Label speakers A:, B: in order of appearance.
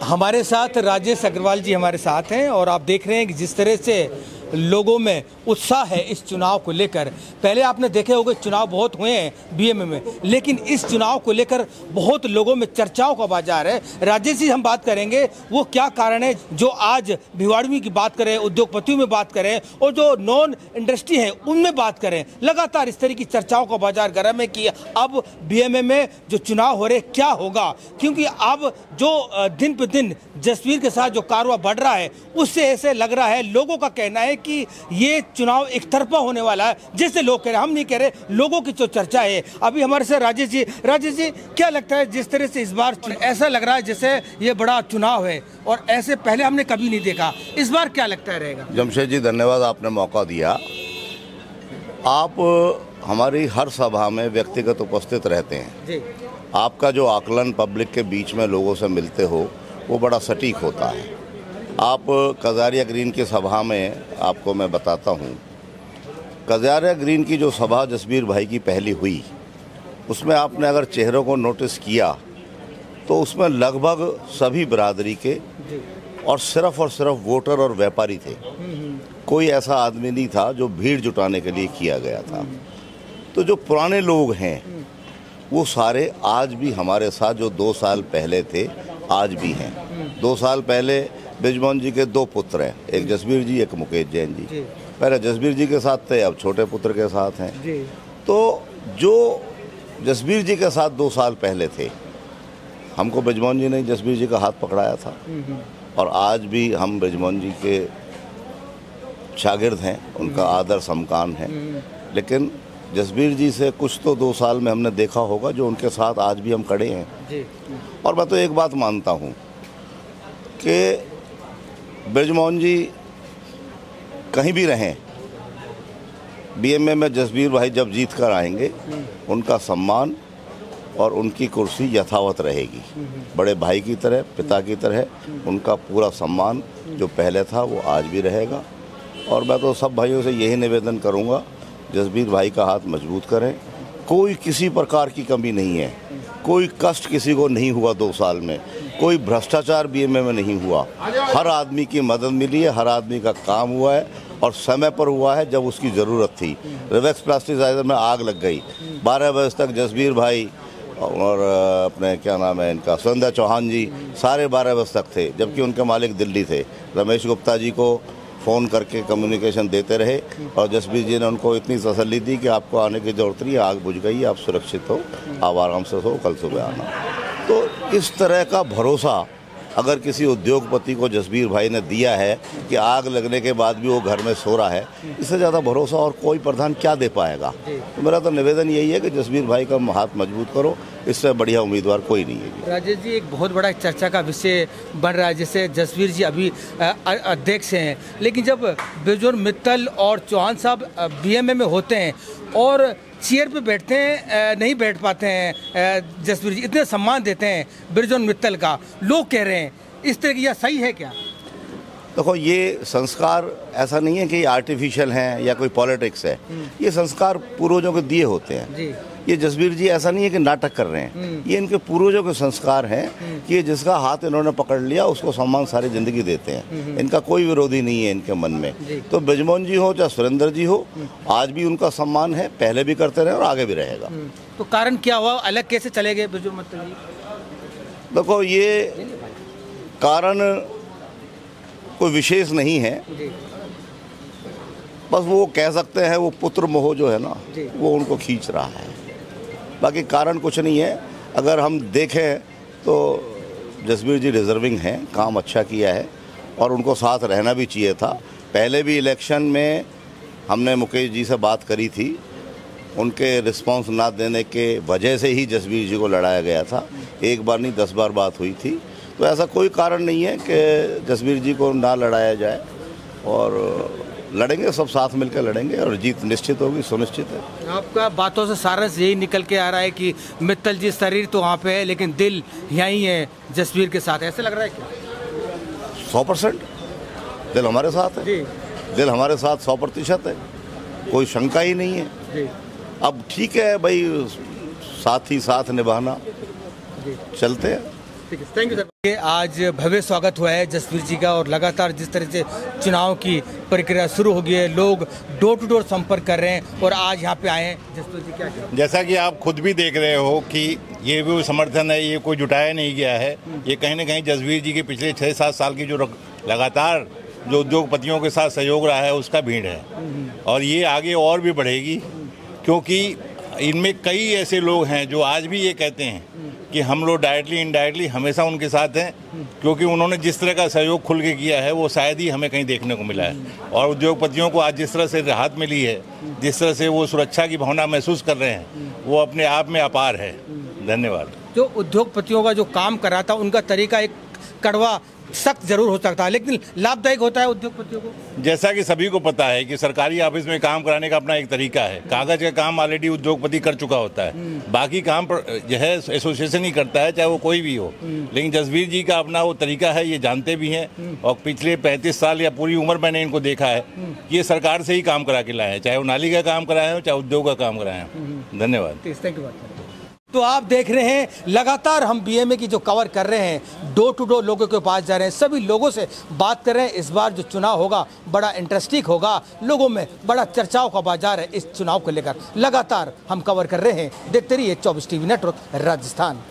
A: हमारे साथ राजेश अग्रवाल जी हमारे साथ हैं और आप देख रहे हैं कि जिस तरह से लोगों में उत्साह है इस चुनाव को लेकर। पहले आपने देखे होंगे चुनाव बहुत हुए हैं बीएमए में, लेकिन इस चुनाव को लेकर बहुत लोगों में चर्चाओं का बाजार है। राजेश जी हम बात करेंगे वो क्या कारण है जो आज भिवाड़ी की बात करें, उद्योगपतियों में बात करें और जो नॉन इंडस्ट्री है उनमें बात करें। लगातार इस तरह की चर्चाओं का बाजार गर्म है कि अब बीएमए में जो चुनाव हो रहे क्या होगा, क्योंकि अब जो दिन पर दिन जसवीर के साथ जो कारवा बढ़ रहा है उससे ऐसे लग रहा है, लोगों का कहना है कि ये चुनाव एक तरफा होने वाला है। जैसे लोग कह रहे हैं, हम नहीं कह रहे, लोगों की जो चर्चा है। अभी हमारे साथ राजेश जी क्या लगता है जिस तरह से इस बार ऐसा लग रहा है जैसे ये बड़ा चुनाव है और ऐसे पहले हमने कभी नहीं देखा, इस बार क्या लगता है रहेगा?
B: जमशेद जी धन्यवाद, आपने मौका दिया। आप हमारी हर सभा में व्यक्तिगत उपस्थित रहते हैं जी। आपका जो आकलन पब्लिक के बीच में लोगों से मिलते हो वो बड़ा सटीक होता है। आप कजारिया ग्रीन की सभा में आपको मैं बताता हूँ, कजारिया ग्रीन की जो सभा जसबीर भाई की पहली हुई उसमें आपने अगर चेहरों को नोटिस किया तो उसमें लगभग सभी बिरादरी के और सिर्फ वोटर और व्यापारी थे। कोई ऐसा आदमी नहीं था जो भीड़ जुटाने के लिए किया गया था। तो जो पुराने लोग हैं वो सारे आज भी हमारे साथ जो 2 साल पहले थे आज भी हैं। 2 साल पहले ब्रिजमोहन जी के 2 पुत्र हैं, एक जसबीर जी एक मुकेश जैन जी। पहले जसबीर जी के साथ थे, अब छोटे पुत्र के साथ हैं। तो जो जसबीर जी के साथ 2 साल पहले थे, हमको ब्रिजमोहन जी ने जसबीर जी का हाथ पकड़ाया था और आज भी हम ब्रिजमोहन जी के शागिर्द हैं, उनका आदर सम्मान है। लेकिन जसबीर जी से कुछ तो 2 साल में हमने देखा होगा जो उनके साथ आज भी हम खड़े हैं। और मैं तो एक बात मानता हूँ कि ब्रिजमोहन जी कहीं भी रहें, बीएमए में जसबीर भाई जब जीत कर आएंगे उनका सम्मान और उनकी कुर्सी यथावत रहेगी। बड़े भाई की तरह, पिता की तरह उनका पूरा सम्मान जो पहले था वो आज भी रहेगा। और मैं तो सब भाइयों से यही निवेदन करूँगा, जसबीर भाई का हाथ मजबूत करें। कोई किसी प्रकार की कमी नहीं है, कोई कष्ट किसी को नहीं हुआ 2 साल में, कोई भ्रष्टाचार बीएमए में नहीं हुआ। हर आदमी की मदद मिली है, हर आदमी का काम हुआ है और समय पर हुआ है जब उसकी ज़रूरत थी। रिवैक्स प्लास्टिसाइजर में आग लग गई, 12 बजे तक जसबीर भाई और अपने क्या नाम है इनका सुरेंद्र चौहान जी सारे 12 बजे तक थे, जबकि उनके मालिक दिल्ली थे। रमेश गुप्ता जी को फ़ोन करके कम्युनिकेशन देते रहे और जसबीर जी ने उनको इतनी तसल्ली दी कि आपको आने की ज़रूरत नहीं, आग बुझ गई, आप सुरक्षित हो, आप आराम से सो, कल सुबह आना। तो इस तरह का भरोसा अगर किसी उद्योगपति को जसबीर भाई ने दिया है कि आग लगने के बाद भी वो घर में सो रहा है, इससे ज़्यादा भरोसा और कोई प्रधान क्या दे पाएगा। तो मेरा तो निवेदन यही है कि जसबीर भाई का हाथ मजबूत करो, इससे बढ़िया उम्मीदवार कोई नहीं है।
A: राजेश जी, एक बहुत बड़ा चर्चा का विषय बन रहा है, जैसे जसबीर जी अभी अध्यक्ष हैं, लेकिन जब ब्रिजमोहन मित्तल और चौहान साहब बीएमए में होते हैं और चेयर पे बैठते हैं, नहीं बैठ पाते हैं जसबीर जी, इतने सम्मान देते हैं ब्रिजमोहन मित्तल का, लोग कह रहे हैं इस तरह की, यह सही है क्या?
B: देखो, ये संस्कार ऐसा नहीं है कि आर्टिफिशियल हैं या कोई पॉलिटिक्स है, ये संस्कार पूर्वजों को दिए होते हैं जी। ये जसबीर जी ऐसा नहीं है कि नाटक कर रहे हैं, ये इनके पूर्वजों के संस्कार हैं कि ये जिसका हाथ इन्होंने पकड़ लिया उसको सम्मान सारी जिंदगी देते हैं। इनका कोई विरोधी नहीं है इनके मन में। तो ब्रिजमोहन जी हो चाहे सुरेंद्र जी हो, आज भी उनका सम्मान है, पहले भी करते रहे और आगे भी रहेगा।
A: तो कारण क्या हुआ, अलग कैसे चले गए ब्रिजमोहन जी?
B: देखो, ये कारण कोई विशेष नहीं है, बस वो कह सकते हैं वो पुत्र मोह जो है ना वो उनको खींच रहा है, बाकी कारण कुछ नहीं है। अगर हम देखें तो जसबीर जी डिज़र्विंग हैं, काम अच्छा किया है और उनको साथ रहना भी चाहिए था। पहले भी इलेक्शन में हमने मुकेश जी से बात करी थी, उनके रिस्पांस ना देने के वजह से ही जसबीर जी को लड़ाया गया था। एक बार नहीं 10 बार बात हुई थी। तो ऐसा कोई कारण नहीं है कि जसबीर जी को ना लड़ाया जाए, और लड़ेंगे, सब साथ मिलकर लड़ेंगे और जीत निश्चित होगी, सुनिश्चित है।
A: आपका बातों से सारस यही निकल के आ रहा है कि मित्तल जी शरीर तो वहाँ पे है लेकिन दिल यहीं है जसबीर के साथ, ऐसे लग रहा है क्या?
B: 100% दिल हमारे साथ है जी। दिल हमारे साथ 100% है, कोई शंका ही नहीं है जी। अब ठीक है भाई, साथ ही साथ निभाना, चलते हैं।
A: ठीक है, थैंक यू सर। ये आज भव्य स्वागत हुआ है जसवीर जी का, और लगातार जिस तरह से चुनाव की प्रक्रिया शुरू हो गई है, लोग डोर टू डोर संपर्क कर रहे हैं और आज यहाँ पे आए हैं। जसवीर जी, क्या कहें?
C: जैसा कि आप खुद भी देख रहे हो कि ये भी समर्थन है, ये कोई जुटाया नहीं गया है। ये कहीं ना कहीं जसवीर जी के पिछले 6-7 साल की जो लगातार जो उद्योगपतियों के साथ सहयोग रहा है उसका भीड़ है, और ये आगे और भी बढ़ेगी, क्योंकि इनमें कई ऐसे लोग हैं जो आज भी ये कहते हैं कि हम लोग डायरेक्टली इनडायरेक्टली हमेशा उनके साथ हैं, क्योंकि उन्होंने जिस तरह का सहयोग खुल के किया है वो शायद ही हमें कहीं देखने को मिला है। और उद्योगपतियों को आज जिस तरह से राहत मिली है, जिस तरह से वो सुरक्षा की भावना महसूस कर रहे हैं, वो अपने आप में अपार है। धन्यवाद।
A: जो उद्योगपतियों का जो काम कर रहा था, उनका तरीका एक कड़वा सख्त जरूर हो सकता है, लेकिन लाभदायक होता है उद्योगपतियों को।
C: जैसा कि सभी को पता है कि सरकारी ऑफिस में काम कराने का अपना एक तरीका है। कागज का काम ऑलरेडी उद्योगपति कर चुका होता है, बाकी काम जो है एसोसिएशन ही करता है, चाहे वो कोई भी हो। लेकिन जसवीर जी का अपना वो तरीका है, ये जानते भी हैं, और पिछले 35 साल या पूरी उम्र मैंने इनको देखा है, ये सरकार से ही काम करा के लाए हैं, चाहे वो नाली का काम कराए हो, चाहे उद्योग का काम कराए हो। धन्यवाद।
A: Thank you. तो आप देख रहे हैं लगातार हम बीएमए की जो कवर कर रहे हैं, डोर टू डोर लोगों के पास जा रहे हैं, सभी लोगों से बात कर रहे हैं। इस बार जो चुनाव होगा बड़ा इंटरेस्टिंग होगा, लोगों में बड़ा चर्चाओं का बाजार है इस चुनाव को लेकर। लगातार हम कवर कर रहे हैं, देखते रहिए 24 टीवी नेटवर्क राजस्थान।